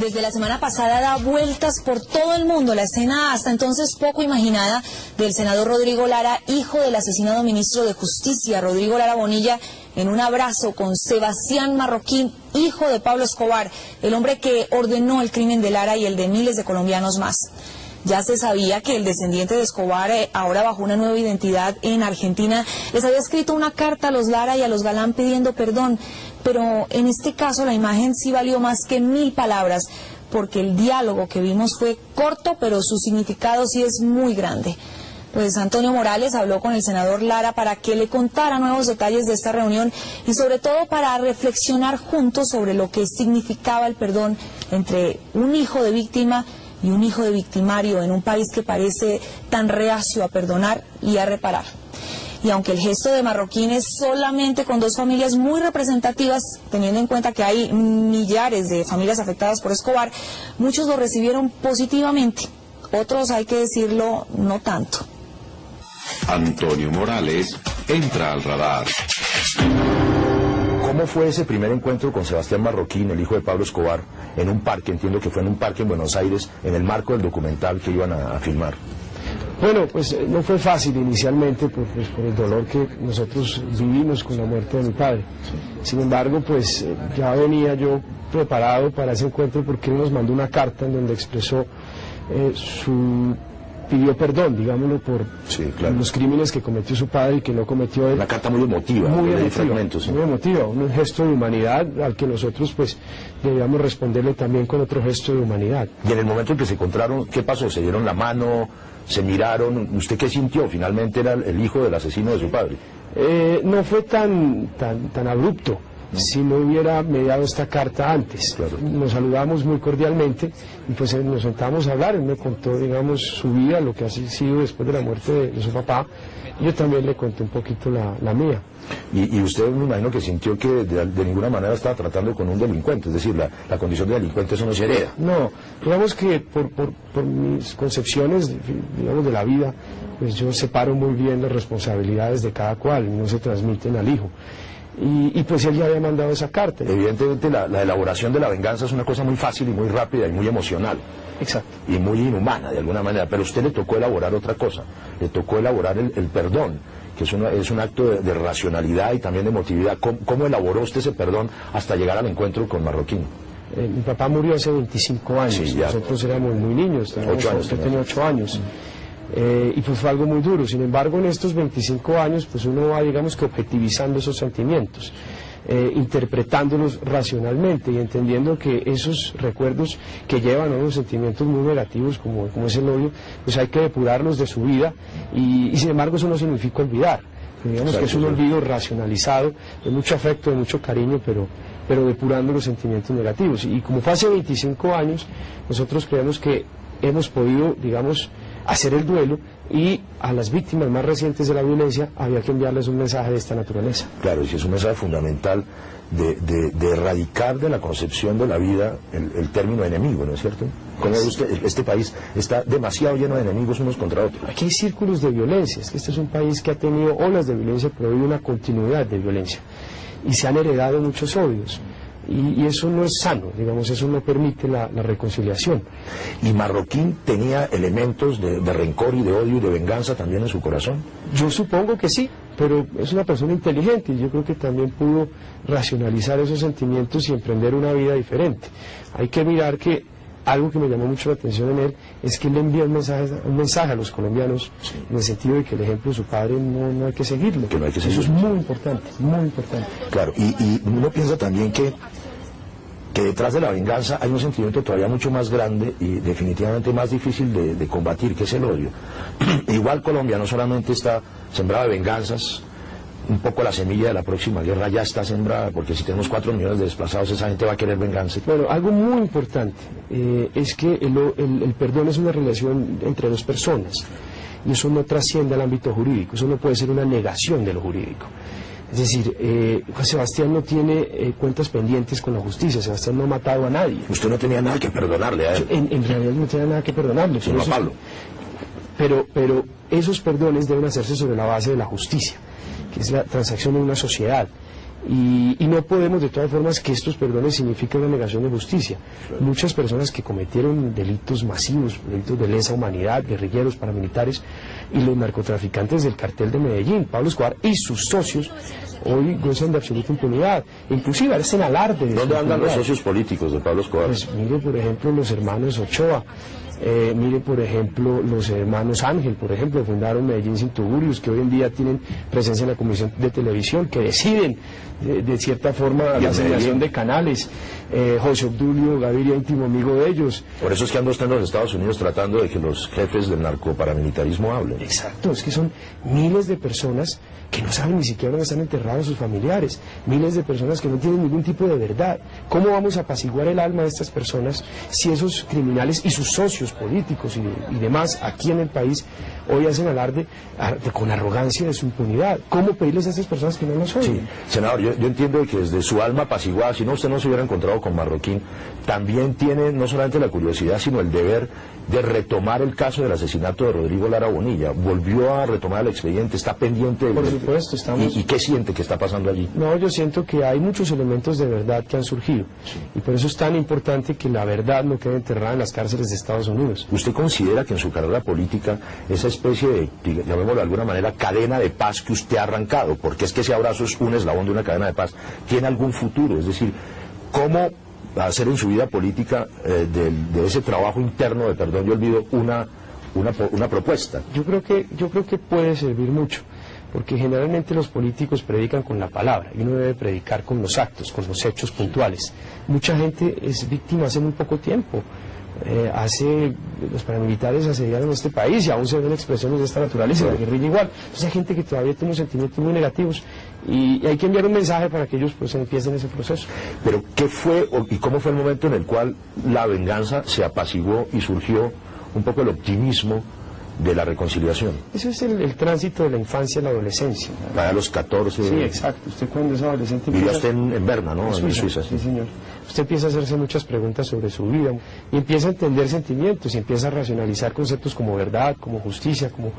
Desde la semana pasada da vueltas por todo el mundo la escena hasta entonces poco imaginada del senador Rodrigo Lara, hijo del asesinado ministro de Justicia, Rodrigo Lara Bonilla, en un abrazo con Sebastián Marroquín, hijo de Pablo Escobar, el hombre que ordenó el crimen de Lara y el de miles de colombianos más. Ya se sabía que el descendiente de Escobar, ahora bajo una nueva identidad en Argentina, les había escrito una carta a los Lara y a los Galán pidiendo perdón, pero en este caso la imagen sí valió más que 1000 palabras, porque el diálogo que vimos fue corto, pero su significado sí es muy grande. Pues Antonio Morales habló con el senador Lara para que le contara nuevos detalles de esta reunión y sobre todo para reflexionar juntos sobre lo que significaba el perdón entre un hijo de víctima y un hijo de victimario en un país que parece tan reacio a perdonar y a reparar. Y aunque el gesto de Marroquín es solamente con 2 familias muy representativas, teniendo en cuenta que hay millares de familias afectadas por Escobar, muchos lo recibieron positivamente, otros, hay que decirlo, no tanto. Antonio Morales entra al radar. ¿Cómo fue ese primer encuentro con Sebastián Marroquín, el hijo de Pablo Escobar, en un parque? Entiendo que fue en un parque en Buenos Aires, en el marco del documental que iban a filmar. Bueno, pues no fue fácil inicialmente por el dolor que nosotros vivimos con la muerte de mi padre. Sin embargo, pues ya venía yo preparado para ese encuentro porque él nos mandó una carta en donde expresó pidió perdón, digámoslo, por los crímenes que cometió su padre y que no cometió él. Una carta muy emotiva, muy emotiva, un gesto de humanidad al que nosotros pues debíamos responderle también con otro gesto de humanidad. Y en el momento en que se encontraron, ¿qué pasó? ¿Se dieron la mano? ¿Se miraron? ¿Usted qué sintió? Finalmente era el hijo del asesino de su padre. No fue tan abrupto. Si no hubiera mediado esta carta antes. Claro. Nos saludamos muy cordialmente y pues nos sentamos a hablar. Él me contó, digamos, su vida, lo que ha sido después de la muerte de su papá. Yo también le conté un poquito la mía. Y usted me imagino que sintió que de ninguna manera estaba tratando con un delincuente, es decir, la condición de delincuente eso no se hereda. No, digamos que por mis concepciones, digamos, de la vida, pues yo separo muy bien las responsabilidades de cada cual, no se transmiten al hijo. Y pues él ya había mandado esa carta. Evidentemente la elaboración de la venganza es una cosa muy fácil y muy rápida y muy emocional. Exacto. Y muy inhumana de alguna manera, pero a usted le tocó elaborar otra cosa, le tocó elaborar el perdón, que es un acto de racionalidad y también de emotividad. ¿Cómo elaboró usted ese perdón hasta llegar al encuentro con Marroquín? Mi papá murió hace 25 años, sí, nosotros éramos muy niños, 8 años, yo tenía 8 años. Y pues fue algo muy duro. Sin embargo, en estos 25 años pues uno va, digamos, que objetivizando esos sentimientos, interpretándolos racionalmente y entendiendo que esos recuerdos que llevan a unos sentimientos muy negativos como es el odio, pues hay que depurarlos de su vida y sin embargo eso no significa olvidar. Digamos que es un olvido racionalizado, de mucho afecto, de mucho cariño, pero depurando los sentimientos negativos. Y como fue hace 25 años, nosotros creemos que hemos podido, digamos, hacer el duelo y a las víctimas más recientes de la violencia había que enviarles un mensaje de esta naturaleza. Claro, y es un mensaje fundamental de erradicar de la concepción de la vida el término enemigo, ¿no es cierto? Como usted, este país está demasiado lleno de enemigos unos contra otros. Aquí hay círculos de violencia, es que este es un país que ha tenido olas de violencia, pero hay una continuidad de violencia y se han heredado muchos odios. Y eso no es sano, digamos, eso no permite la reconciliación. ¿Y Marroquín tenía elementos de rencor y de odio y de venganza también en su corazón? Yo supongo que sí, pero es una persona inteligente y yo creo que también pudo racionalizar esos sentimientos y emprender una vida diferente. Hay que mirar que algo que me llamó mucho la atención en él es que él envía un mensaje a los colombianos en el sentido de que el ejemplo de su padre no hay que seguirlo. Que no hay que seguirlo. Eso es muy importante, muy importante. Claro, y uno piensa también que detrás de la venganza hay un sentimiento todavía mucho más grande y definitivamente más difícil de combatir, que es el odio. Igual Colombia no solamente está sembrada de venganzas, un poco la semilla de la próxima guerra ya está sembrada, porque si tenemos 4 millones de desplazados, esa gente va a querer venganza. Bueno, algo muy importante es que el perdón es una relación entre 2 personas y eso no trasciende al ámbito jurídico, eso no puede ser una negación de lo jurídico. Es decir, Sebastián no tiene cuentas pendientes con la justicia, Sebastián no ha matado a nadie. Usted no tenía nada que perdonarle a él. En realidad no tenía nada que perdonarle. Sino a Pablo. Pero esos perdones deben hacerse sobre la base de la justicia, que es la transacción de una sociedad. Y no podemos de todas formas que estos perdones signifiquen una negación de justicia. Muchas personas que cometieron delitos masivos, delitos de lesa humanidad, guerrilleros, paramilitares y los narcotraficantes del cartel de Medellín, Pablo Escobar y sus socios, hoy gozan de absoluta impunidad. Inclusive hacen alarde de ¿Dónde andan los socios políticos de Pablo Escobar? Pues mire, por ejemplo, los hermanos Ochoa. Mire, por ejemplo, los hermanos Ángel, por ejemplo, fundaron Medellín Sin Tugurios, que hoy en día tienen presencia en la Comisión de Televisión, que deciden, de cierta forma, la asignación de canales. José Obdulio Gaviria, íntimo amigo de ellos. Por eso es que anda usted en los Estados Unidos tratando de que los jefes del narcoparamilitarismo hablen. Exacto, es que son miles de personas que no saben ni siquiera dónde están enterrados sus familiares, miles de personas que no tienen ningún tipo de verdad. ¿Cómo vamos a apaciguar el alma de estas personas si esos criminales y sus socios políticos y demás aquí en el país hoy hacen alarde con arrogancia de su impunidad? ¿Cómo pedirles a estas personas que no lo son? Sí, senador, yo entiendo que desde su alma apaciguada, si no usted no se hubiera encontrado con Marroquín, también tiene no solamente la curiosidad, sino el deber de retomar el caso del asesinato de Rodrigo Lara Bonilla. Volvió a retomar el expediente, está pendiente de... Por supuesto, estamos... ¿Y qué siente que está pasando allí? No, yo siento que hay muchos elementos de verdad que han surgido. Sí. Y por eso es tan importante que la verdad no quede enterrada en las cárceles de Estados Unidos. ¿Usted considera que en su carrera política esa especie de, llamémoslo de alguna manera, cadena de paz que usted ha arrancado, porque es que ese abrazo es un eslabón de una cadena de paz, tiene algún futuro? Es decir, ¿cómo hacer en su vida política de ese trabajo interno de perdón y olvido una propuesta? Yo creo que puede servir mucho, porque generalmente los políticos predican con la palabra y uno debe predicar con los actos, con los hechos puntuales. Mucha gente es víctima hace muy poco tiempo. Los paramilitares asediaron este país y aún se ven expresiones de esta naturaleza, la guerrilla igual. Entonces hay gente que todavía tiene unos sentimientos muy negativos y hay que enviar un mensaje para que ellos pues empiecen ese proceso. Pero ¿qué fue y cómo fue el momento en el cual la venganza se apaciguó y surgió un poco el optimismo de la reconciliación? Eso es el tránsito de la infancia a la adolescencia. Para los 14... Sí, exacto. Usted cuando es adolescente... Vivía usted en Berna, ¿no? En Suiza, sí, señor. Usted empieza a hacerse muchas preguntas sobre su vida y empieza a entender sentimientos y empieza a racionalizar conceptos como verdad, como justicia, como...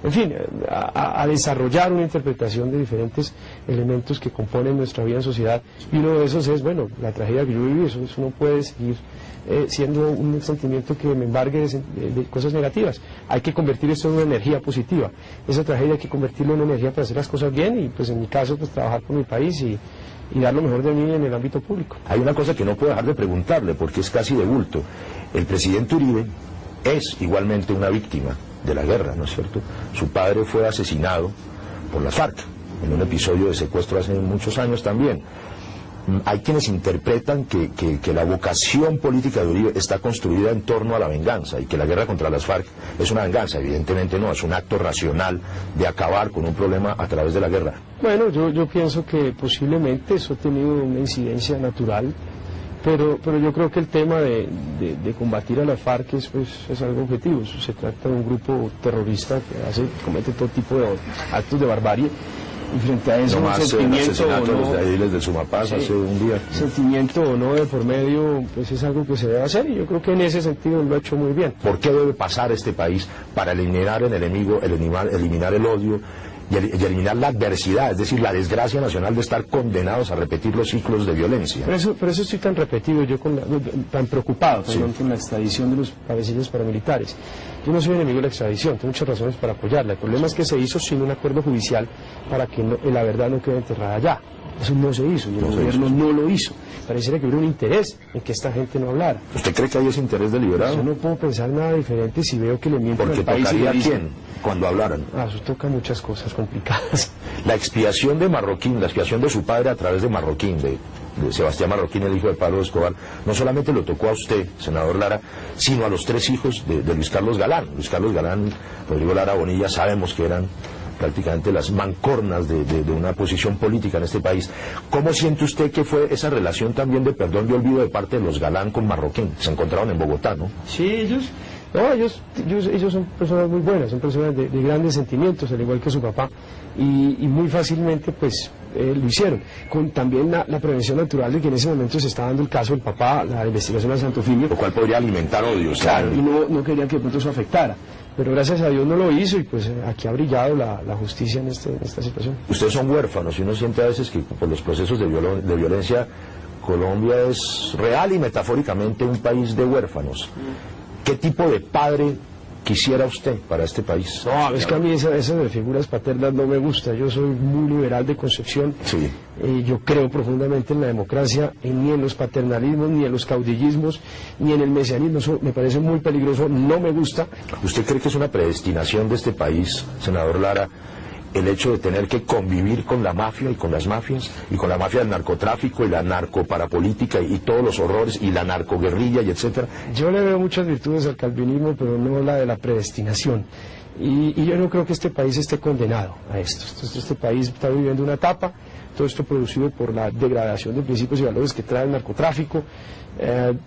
En fin, a desarrollar una interpretación de diferentes elementos que componen nuestra vida en sociedad. Y uno de esos es, bueno, la tragedia que yo viví, eso no puede seguir siendo un sentimiento que me embargue de cosas negativas. Hay que convertir esto en una energía positiva. Esa tragedia hay que convertirlo en una energía para hacer las cosas bien y, pues en mi caso, pues trabajar por mi país y dar lo mejor de mí en el ámbito público. Hay una cosa que no puedo dejar de preguntarle porque es casi de bulto. El presidente Uribe es igualmente una víctima de la guerra, ¿no es cierto? Su padre fue asesinado por las FARC en un episodio de secuestro hace muchos años también. Hay quienes interpretan que la vocación política de Uribe está construida en torno a la venganza y que la guerra contra las FARC es una venganza. Evidentemente no, es un acto racional de acabar con un problema a través de la guerra. Bueno, yo pienso que posiblemente eso ha tenido una incidencia natural, pero yo creo que el tema de combatir a las FARC es algo objetivo. Se trata de un grupo terrorista que comete todo tipo de actos de barbarie. Y frente a eso, no más el asesinato o no, de los ediles del Sumapaz hace un día. Sentimiento o no de por medio, pues es algo que se debe hacer y yo creo que en ese sentido lo ha hecho muy bien. ¿Por qué debe pasar este país para eliminar el enemigo, eliminar el odio y eliminar la adversidad, es decir, la desgracia nacional de estar condenados a repetir los ciclos de violencia? Por eso estoy tan repetido, tan preocupado con la extradición de los cabecillas paramilitares. Yo no soy enemigo de la extradición, tengo muchas razones para apoyarla. El problema es que se hizo sin un acuerdo judicial para que la verdad no quede enterrada allá. Eso no se hizo y el gobierno no lo hizo. Pareciera que hubiera un interés en que esta gente no hablara. ¿Usted cree que hay ese interés deliberado? Yo no puedo pensar nada diferente si veo que le mienten al país. ¿Porque tocaría a quién cuando hablaran? Eso toca muchas cosas complicadas. La expiación de Marroquín, la expiación de su padre a través de Marroquín, de Sebastián Marroquín, el hijo de Pablo Escobar, no solamente lo tocó a usted, senador Lara, sino a los 3 hijos de Luis Carlos Galán. Luis Carlos Galán, Rodrigo Lara Bonilla, sabemos que eran prácticamente las mancornas de una posición política en este país. ¿Cómo siente usted que fue esa relación también de perdón y olvido de parte de los Galán con Marroquín? Se encontraron en Bogotá, ¿no? Sí, ellos son personas muy buenas, son personas de grandes sentimientos, al igual que su papá, y muy fácilmente pues lo hicieron, con también la prevención natural de que en ese momento se está dando el caso del papá, la investigación a Santo Filio. Lo cual podría alimentar odios. Claro, y no querían que de pronto eso afectara. Pero gracias a Dios no lo hizo y pues aquí ha brillado la justicia en esta situación. Ustedes son huérfanos y uno siente a veces que por los procesos de violencia Colombia es real y metafóricamente un país de huérfanos. ¿Qué tipo de padre quisiera usted para este país? No, es que a mí esas de figuras paternas no me gusta. Yo soy muy liberal de concepción. Sí. Yo creo profundamente en la democracia, ni en los paternalismos, ni en los caudillismos, ni en el mesianismo. Eso me parece muy peligroso, no me gusta. ¿Usted cree que es una predestinación de este país, senador Lara, el hecho de tener que convivir con la mafia y con las mafias, y con la mafia del narcotráfico y la narcoparapolítica y todos los horrores y la narcoguerrilla y etcétera? Yo le veo muchas virtudes al calvinismo, pero no la de la predestinación. Y yo no creo que este país esté condenado a esto. Este país está viviendo una etapa, todo esto producido por la degradación de principios y valores que trae el narcotráfico,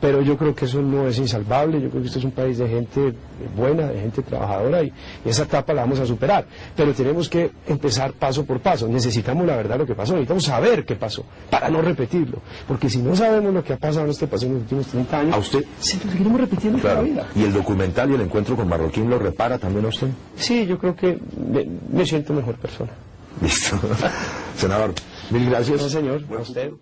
pero yo creo que eso no es insalvable. Yo creo que este es un país de gente buena, de gente trabajadora, y esa etapa la vamos a superar, pero tenemos que empezar paso por paso. Necesitamos la verdad lo que pasó, necesitamos saber qué pasó para no repetirlo, porque si no sabemos lo que ha pasado en este país en los últimos 30 años, ¿a usted? Se lo seguiremos repitiendo toda la vida. ¿Y el documental y el encuentro con Marroquín lo repara también a usted? Sí, yo creo que me siento mejor persona. Listo. Senador, mil gracias. No, señor, a usted.